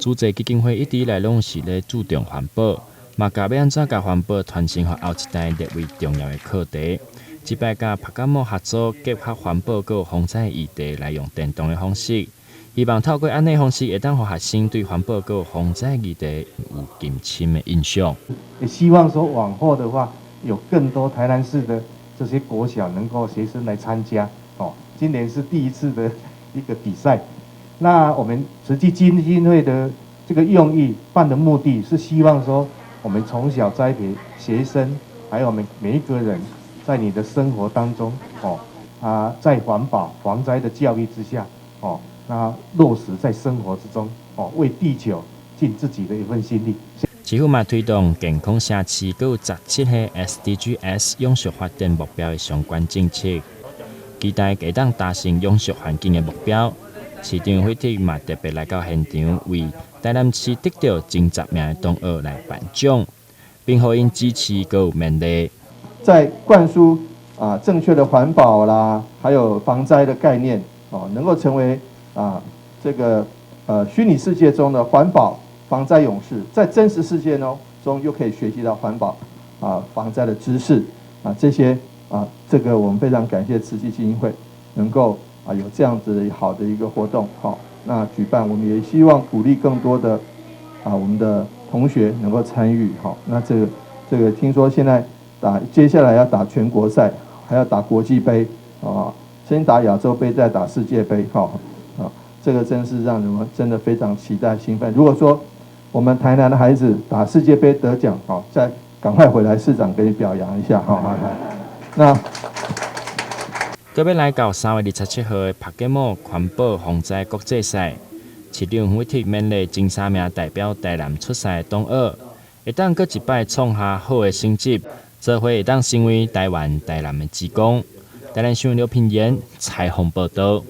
主席基金会一直以来拢是咧注重环保，嘛甲要安怎甲环保传承予后一代列为重要的课题。即摆甲帕加莫合作，结合环保佮防灾议题来用电动的方式，希望透过安尼方式，会当互学生对环保佮防灾议题有更深的印象。也希望说往后的话，有更多台南市的这些国小能够学生来参加。今年是第一次的一个比赛。那我们慈济基金会的这个用意办的目的是希望说，我们从小栽培学生，还有每一个人，在你的生活当中，在环保防灾的教育之下，那落实在生活之中，为地球尽自己的一份心力。市府嘛推动健康城市，佮有17个 SDGs 永续发展目标的相关政策，期待会当达成永续环境的目标。市长会体嘛特别来到现场，为台南市得到前10名的同学来颁奖，并予因支持佮有勉励。在灌输正确的环保啦，还有防灾的概念，能够成为这个虚拟世界中的环保防灾勇士，在真实世界中又可以学习到环保防灾的知识这些这个我们非常感谢慈济基金会能够有这样子的好的一个活动。那举办我们也希望鼓励更多的我们的同学能够参与。那这个听说现在接下来要打全国赛，还要打国际杯先打亚洲杯，再打世界杯。这个真是让人们真的非常期待兴奋。如果说我们台南的孩子打世界杯得奖，再赶快回来市长给你表扬一下。那搁要来到3月27号的帕加莫环保防灾国际赛，市长会替勉励前3名代表台南出赛的同学，会当搁一摆创下好的成绩，做伙会当成为台湾台南的之光。台南新闻刘品言采访报道。